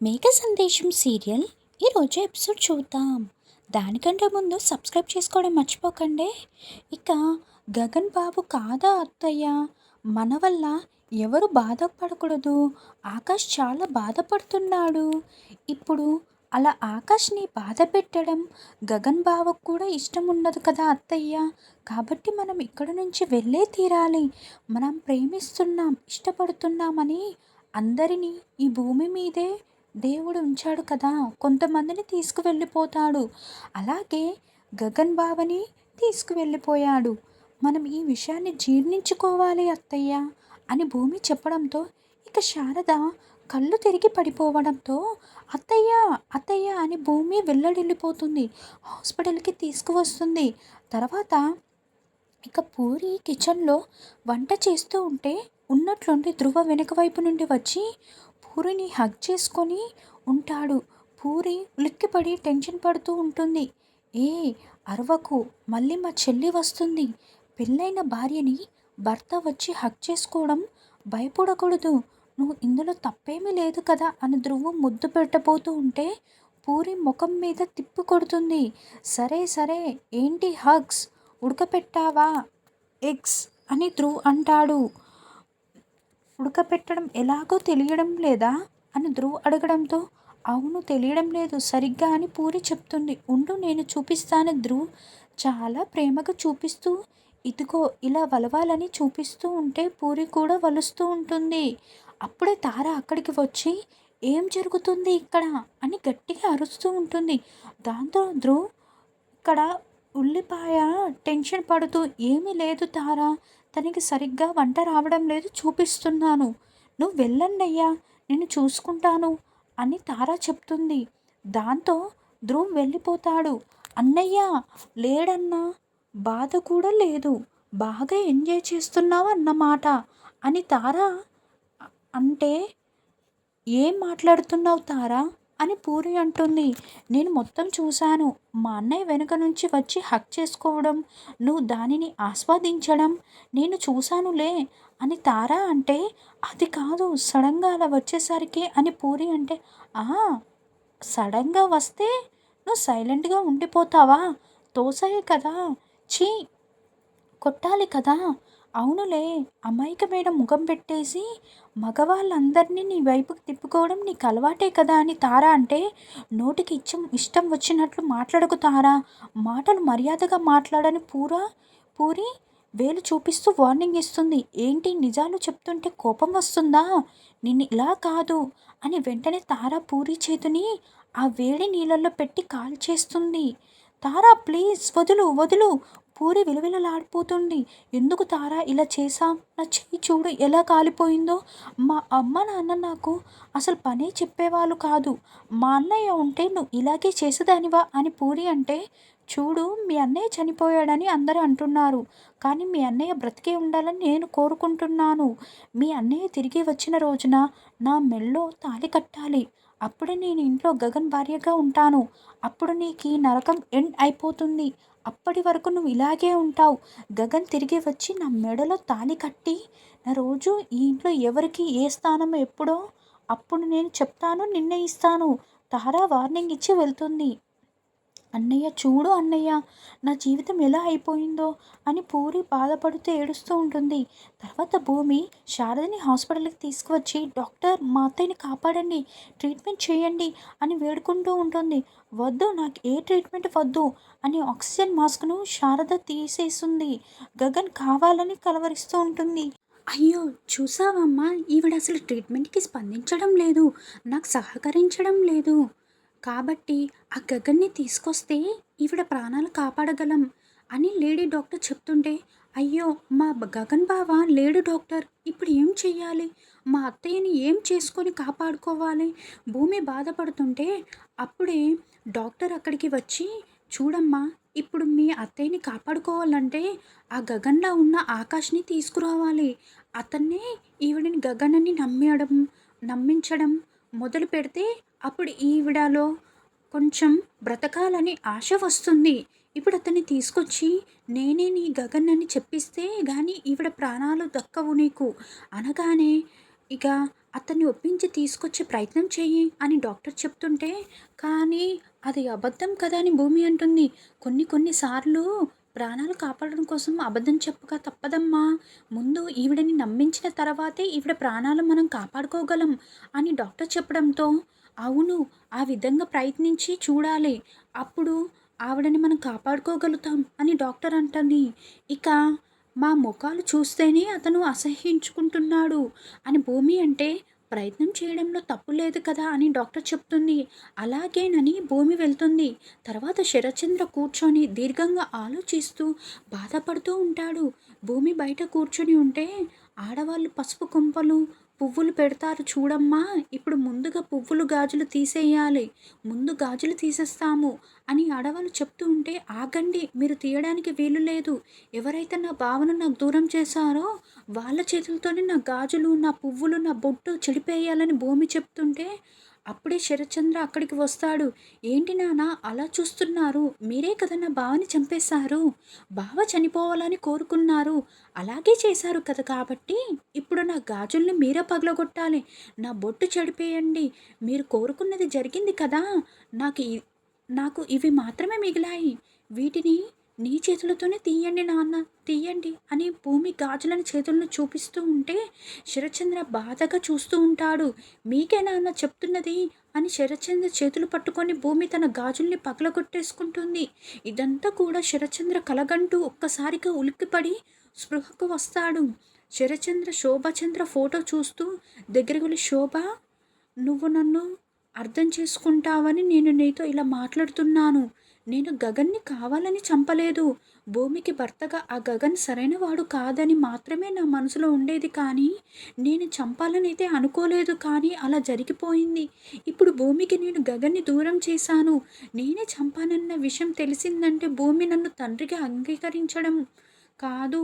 మేఘ సందేశం సీరియల్ ఈరోజు ఎపిసోడ్ చూద్దాం. దానికంటే ముందు సబ్స్క్రైబ్ చేసుకోవడం మర్చిపోకండి. ఇక గగన్ బాబు కాదా అత్తయ్య, మన వల్ల ఎవరు బాధపడకూడదు, ఆకాష్ చాలా బాధపడుతున్నాడు. ఇప్పుడు అలా ఆకాష్ని బాధ పెట్టడం గగన్ బావకు కూడా ఇష్టం ఉండదు కదా అత్తయ్య. కాబట్టి మనం ఇక్కడ నుంచి వెళ్ళే తీరాలి. మనం ప్రేమిస్తున్నాం, ఇష్టపడుతున్నామని అందరినీ ఈ భూమి మీదే దేవుడు ఉంచాడు కదా, కొంతమందిని తీసుకువెళ్ళిపోతాడు. అలాగే గగన్ బావని తీసుకువెళ్ళిపోయాడు. మనం ఈ విషయాన్ని జీర్ణించుకోవాలి అత్తయ్య అని భూమి చెప్పడంతో ఇక శారద కళ్ళు తిరిగి పడిపోవడంతో అత్తయ్య అత్తయ్య అని భూమి వెల్లడిల్లిపోతుంది. హాస్పిటల్కి తీసుకువస్తుంది. తర్వాత ఇక పూరి కిచెన్లో వంట చేస్తూ ఉంటే ఉన్నట్లుండి ధ్రువ వెనుక వైపు నుండి వచ్చి పూరిని హగ్ చేసుకొని ఉంటాడు. పూరి ఉలిక్కిపడి టెన్షన్ పడుతూ ఉంటుంది. ఏ అరవకు, మళ్ళీ మా చెల్లి వస్తుంది. పెళ్ళైన భార్యని భర్త వచ్చి హగ్ చేసుకోవడం భయపడకూడదు. నువ్వు ఇందులో తప్పేమీ లేదు కదా అని ధ్రువ ముద్దు పెట్టబోతూ ఉంటే పూరి ముఖం మీద తిప్పి కొడుతుంది. సరే సరే, ఏంటి హగ్స్, ఉడకపెట్టావా ఎగ్స్ అని ధ్రువ్ అంటాడు. ఉడకపెట్టడం ఎలాగో తెలియడం లేదా అని ధ్రువ్ అడగడంతో అవును తెలియడం లేదు సరిగ్గా అని పూరి చెప్తుంది. ఉండు నేను చూపిస్తాను. ధ్రువ్ చాలా ప్రేమగా చూపిస్తూ ఇదిగో ఇలా వలవాలని చూపిస్తూ ఉంటే పూరి కూడా వలుస్తూ ఉంటుంది. అప్పుడే తార అక్కడికి వచ్చి ఏం జరుగుతుంది ఇక్కడ అని గట్టిగా అరుస్తూ ఉంటుంది. దాంతో ధ్రువ్ ఇక్కడ ఉల్లిపాయ టెన్షన్ పడుతూ ఏమీ లేదు తారా, తనకి సరిగ్గా వంట రావడం లేదు, చూపిస్తున్నాను, నువ్వు వెళ్ళండి అయ్యా, నేను చూసుకుంటాను అని తారా చెప్తుంది. దాంతో ధ్రువ్ వెళ్ళిపోతాడు. అన్నయ్య లేడన్నా, బాధ కూడా లేదు, బాగా ఎంజాయ్ చేస్తున్నావు అన్నమాట అని తారా అంటే ఏం మాట్లాడుతున్నావు తారా అని పూరి అంటుంది. నేను మొత్తం చూశాను. మా అన్నయ్య వెనుక నుంచి వచ్చి హక్ చేసుకోవడం, నువ్వు దానిని ఆస్వాదించడం నేను చూశానులే అని తారా అంటే అది కాదు సడన్గా అలా వచ్చేసరికి అని పూరి అంటే ఆ సడన్గా వస్తే నువ్వు సైలెంట్గా ఉండిపోతావా, తోసాయి కదా, చీ కొట్టాలి కదా, అవునులే అమాయకమైన ముఖం పెట్టేసి మగవాళ్ళందరినీ నీ వైపుకి తిప్పుకోవడం నీకు అలవాటే కదా అని తారా అంటే నోటికి ఇష్టం వచ్చినట్లు మాట్లాడకు తారా, మాటలు మర్యాదగా మాట్లాడని పూరి వేలు చూపిస్తూ వార్నింగ్ ఇస్తుంది. ఏంటి నిజాలు చెప్తుంటే కోపం వస్తుందా, నిన్ను ఇలా కాదు అని వెంటనే తారా పూరి చేతిని ఆ వేడి నీళ్ళల్లో పెట్టి కాల్చేస్తుంది. తారా ప్లీజ్ వదులు వదులు, పూరి విలవిలలాడిపోతుంది. ఎందుకు తారా ఇలా చేశాం, నా చెయ్యి చూడు ఎలా కాలిపోయిందో, మా అమ్మ నాన్న నాకు అసలు పనే చెప్పేవాళ్ళు కాదు, మా అన్నయ్య ఉంటే నువ్వు ఇలాగే చేసేదానివా అని పూరి అంటే చూడు మీ అన్నయ్య చనిపోయాడని అందరూ అంటున్నారు, కానీ మీ అన్నయ్య బ్రతికే ఉండాలని నేను కోరుకుంటున్నాను. మీ అన్నయ్య తిరిగి వచ్చిన రోజున నా మెళ్ళో తాళి కట్టాలి, అప్పుడే నేను ఇంట్లో గగన్ భార్యగా ఉంటాను, అప్పుడు నీకు ఈ నరకం ఎండ్ అయిపోతుంది, అప్పటి వరకు నువ్వు ఇలాగే ఉంటావు. గగన్ తిరిగి వచ్చి నా మెడలో తాళి కట్టి నా రోజు ఈ ఇంట్లో ఎవరికి ఏ స్థానం ఎప్పుడో అప్పుడు నేను చెప్తాను, నిర్ణయిస్తాను. తారా వార్నింగ్ ఇచ్చి వెళ్తుంది. అన్నయ్య చూడు అన్నయ్య, నా జీవితం ఎలా అయిపోయిందో అని పూరి బాధపడుతూ ఏడుస్తూ ఉంటుంది. తర్వాత భూమి శారదని హాస్పిటల్కి తీసుకువచ్చి డాక్టర్ మా అత్తయ్యని కాపాడండి, ట్రీట్మెంట్ చేయండి అని వేడుకుంటూ ఉంటుంది. వద్దు నాకు ఏ ట్రీట్మెంట్ వద్దు అని ఆక్సిజన్ మాస్క్ను శారద తీసేస్తుంది. గగన్ కావాలని కలవరిస్తూ ఉంటుంది. అయ్యో చూసావమ్మా, ఈవిడ అసలు ట్రీట్మెంట్కి స్పందించడం లేదు, నాకు సహకరించడం లేదు, కాబట్టి ఆ గగన్ని తీసుకొస్తే ఈవిడ ప్రాణాలు కాపాడగలం అని లేడీ డాక్టర్ చెప్తుంటే అయ్యో మా గగన్ బావ లేడు డాక్టర్, ఇప్పుడు ఏం చెయ్యాలి, మా అత్తయ్యని ఏం చేసుకొని కాపాడుకోవాలి, భూమి బాధపడుతుంటే అప్పుడే డాక్టర్ అక్కడికి వచ్చి చూడమ్మా, ఇప్పుడు మీ అత్తయ్యని కాపాడుకోవాలంటే ఆ గగన్లో ఉన్న ఆకాష్ని తీసుకురావాలి, అతన్నే ఈవిడని గగన్ అని నమ్మించడం మొదలు పెడితే అప్పుడు ఈవిడలో కొంచెం బ్రతకాలని ఆశ వస్తుంది. ఇప్పుడు అతన్ని తీసుకొచ్చి నేనే నీ గగన్ అని చెప్పిస్తే గానీ ఈవిడ ప్రాణాలు దక్కవు నీకు అనగానే ఇక అతన్ని ఒప్పించి తీసుకొచ్చే ప్రయత్నం చెయ్యి అని డాక్టర్ చెప్తుంటే, కానీ అది అబద్ధం కదా అని భూమి అంటుంది. కొన్ని సార్లు ప్రాణాలు కాపాడడం కోసం అబద్ధం చెప్పక తప్పదమ్మా. ముందు ఈవిడని నమ్మించిన తర్వాతే ఈవిడ ప్రాణాలు మనం కాపాడుకోగలం అని డాక్టర్ చెప్పడంతో, అవును, ఆ విధంగా ప్రయత్నించి చూడాలి. అప్పుడు ఆవిడని మనం కాపాడుకోగలుగుతాం అని డాక్టర్ అంటుంది. ఇక మా ముఖాలు చూస్తేనే అతను అసహ్యించుకుంటున్నాడు అని భూమి అంటే, ప్రయత్నం చేయడంలో తప్పు లేదు కదా అని డాక్టర్ చెప్తుంది. అలాగేనని భూమి వెళ్తుంది. తర్వాత శరత్చంద్ర కూర్చొని దీర్ఘంగా ఆలోచిస్తూ బాధపడుతూ ఉంటాడు. భూమి బయట కూర్చొని ఉంటే, ఆడవాళ్ళు పసుపు కుంపలు పువ్వులు పెడతారు చూడమ్మా, ఇప్పుడు ముందుగా పువ్వులు గాజులు తీసేయాలి, ముందు గాజులు తీసేస్తాము అని ఆడవాళ్ళు చెప్తూ ఉంటే, ఆగండి, మీరు తీయడానికి వీలు లేదు, ఎవరైతే నా భావన నాకు దూరం చేశారో వాళ్ళ చేతులతోనే నా గాజులు, నా పువ్వులు, నా బొట్టు చెడిపేయాలని భూమి చెప్తుంటే, అప్పుడే శరత్చంద్ర అక్కడికి వస్తాడు. ఏంటి నాన్న అలా చూస్తున్నారు, మీరే కదా నా బావని చంపేశారు, బావ చనిపోవాలని కోరుకున్నారు, అలాగే చేశారు కదా, కాబట్టి ఇప్పుడు నా గాజుల్ని మీరే పగలగొట్టాలి, నా బొట్టు చెడిపేయండి, మీరు కోరుకున్నది జరిగింది కదా, నాకు నాకు ఇవి మాత్రమే మిగిలాయి, వీటిని నీ చేతులతోనే తీయండి నాన్న, తీయండి అని భూమి గాజులను చేతులను చూపిస్తూ ఉంటే, శరత్చంద్ర బాధగా చూస్తూ ఉంటాడు. మీకే నాన్న చెప్తున్నది అని శరత్చంద్ర చేతులు పట్టుకొని భూమి తన గాజుల్ని పగలగొట్టేసుకుంటుంది. ఇదంతా కూడా శరత్చంద్ర కలగంటూ ఒక్కసారిగా ఉలిక్కిపడి స్పృహకు వస్తాడు. శరత్చంద్ర శోభచంద్ర ఫోటో చూస్తూ దగ్గరికి వెళ్ళి, శోభ, నువ్వు నన్ను అర్థం చేసుకుంటావని నేను నీతో ఇలా మాట్లాడుతున్నాను. నేను గగన్ని కావాలని చంపలేదు. భూమికి భర్తగా ఆ గగన్ సరైన వాడు కాదని మాత్రమే నా మనసులో ఉండేది, కానీ నేను చంపాలనైతే అనుకోలేదు, కానీ అలా జరిగిపోయింది. ఇప్పుడు భూమికి నేను గగన్ని దూరం చేశాను. నేనే చంపానన్న విషయం తెలిసిందంటే భూమి నన్ను తండ్రిగా అంగీకరించడం కాదు,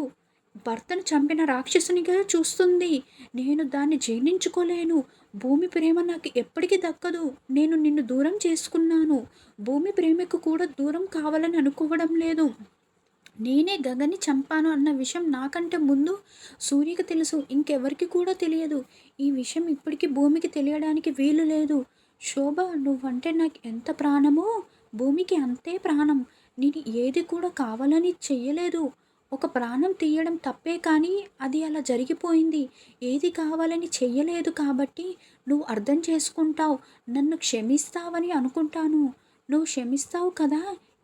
భర్తను చంపిన రాక్షసునిగా చూస్తుంది. నేను దాన్ని జీర్ణించుకోలేను. భూమి ప్రేమ నాకు ఎప్పటికీ దక్కదు. నేను నిన్ను దూరం చేసుకున్నాను. భూమి ప్రేమకు కూడా దూరం కావాలని అనుకోవడం లేదు. నేనే గగన్ని చంపాను అన్న విషయం నాకంటే ముందు సూర్యకి తెలుసు, ఇంకెవరికి కూడా తెలియదు. ఈ విషయం ఇప్పటికీ భూమికి తెలియడానికి వీలు లేదు. శోభ, నువ్వంటే నాకు ఎంత ప్రాణమో భూమికి అంతే ప్రాణం. నేను ఏది కూడా కావాలని చెయ్యలేదు. ఒక ప్రాణం తీయడం తప్పే, కానీ అది అలా జరిగిపోయింది. ఏది కావాలని చెయ్యలేదు కాబట్టి నువ్వు అర్థం చేసుకుంటావు, నన్ను క్షమిస్తావని అనుకుంటాను. నువ్వు క్షమిస్తావు కదా.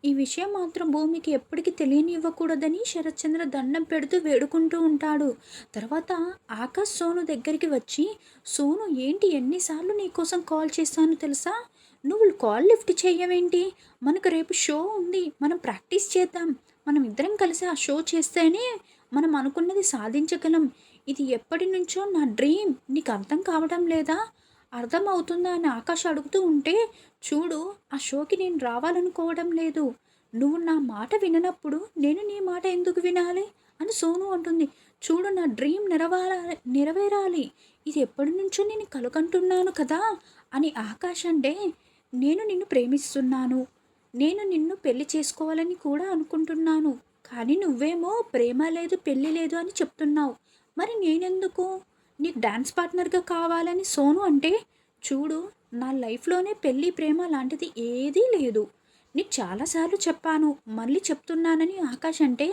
ఈ విషయం మాత్రం భూమికి ఎప్పటికీ తెలియనివ్వకూడదని శరత్చంద్ర దండం పెడుతూ వేడుకుంటూ ఉంటాడు. తర్వాత ఆకాష్ సోను దగ్గరికి వచ్చి, సోను, ఏంటి ఎన్నిసార్లు నీకోసం కాల్ చేశాను తెలుసా, నువ్వు కాల్ లిఫ్ట్ చేయవేంటి, మనకు రేపు షో ఉంది, మనం ప్రాక్టీస్ చేద్దాం, మనం ఇద్దరం కలిసి ఆ షో చేస్తేనే మనం అనుకున్నది సాధించగలం. ఇది ఎప్పటి నుంచో నా డ్రీమ్, నీకు అర్థం కావడం లేదా, అర్థం అవుతుందా అని ఆకాష్ అడుగుతూ ఉంటే, చూడు, ఆ షోకి నేను రావాలనుకోవడం లేదు. నువ్వు నా మాట విననప్పుడు నేను నీ మాట ఎందుకు వినాలి అని సోను అంటుంది. చూడు, నా డ్రీమ్ నెరవేరాలి, ఇది ఎప్పటి నుంచో నేను కలకంటున్నాను కదా అని ఆకాష్ అంటే, నేను నిన్ను ప్రేమిస్తున్నాను, నేను నిన్ను పెళ్లి చేసుకోవాలని కూడా అనుకుంటున్నాను, కానీ నువ్వేమో ప్రేమ లేదు పెళ్ళి లేదు అని చెప్తున్నావు. మరి నేనెందుకు నీకు డ్యాన్స్ పార్ట్నర్గా కావాలని సోను అంటే, చూడు, నా లైఫ్లోనే పెళ్ళి ప్రేమ లాంటిది ఏదీ లేదు, నీకు చాలాసార్లు చెప్పాను, మళ్ళీ చెప్తున్నానని ఆకాష్ అంటే,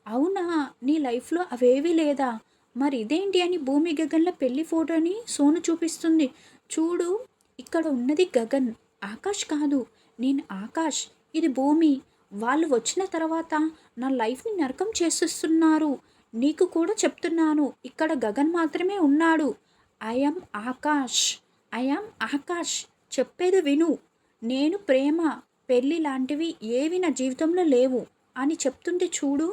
అవునా, నీ లైఫ్లో అవేవీ లేదా, మరి ఇదేంటి అని భూమి గగన్ల పెళ్లి ఫోటోని సోను చూపిస్తుంది. చూడు, ఇక్కడ ఉన్నది గగన్, ఆకాష్ కాదు, నేను ఆకాష్, ఇది భూమి, వాళ్ళు వచ్చిన తర్వాత నా లైఫ్ని నరకం చేసేస్తున్నారు. నీకు కూడా చెప్తున్నాను, ఇక్కడ గగన్ మాత్రమే ఉన్నాడు. ఐఎమ్ ఆకాష్, ఐఎమ్ ఆకాష్, చెప్పేది విను, నేను ప్రేమ పెళ్ళి లాంటివి ఏవి నా జీవితంలో లేవు అని చెప్తుంటే, చూడు,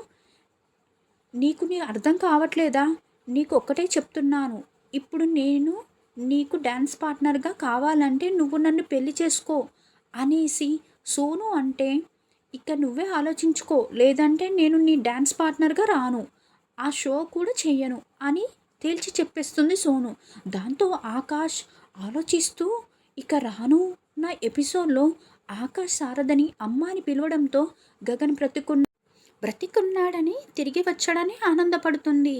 నీ అర్థం కావట్లేదా, నీకు ఒక్కటే చెప్తున్నాను, ఇప్పుడు నేను నీకు డ్యాన్స్ పార్ట్నర్గా కావాలంటే నువ్వు నన్ను పెళ్లి చేసుకో అనేసి సోను అంటే, ఇక నువ్వే ఆలోచించుకో, లేదంటే నేను నీ డ్యాన్స్ పార్ట్నర్గా రాను, ఆ షో కూడా చెయ్యను అని తేల్చి చెప్పేస్తుంది సోను. దాంతో ఆకాష్ ఆలోచిస్తూ, ఇక రాను నా ఎపిసోడ్లో ఆకాష్ శారదని అమ్మ అని పిలవడంతో గగన్ బ్రతికున్నాడని తిరిగి వచ్చాడని ఆనందపడుతుంది.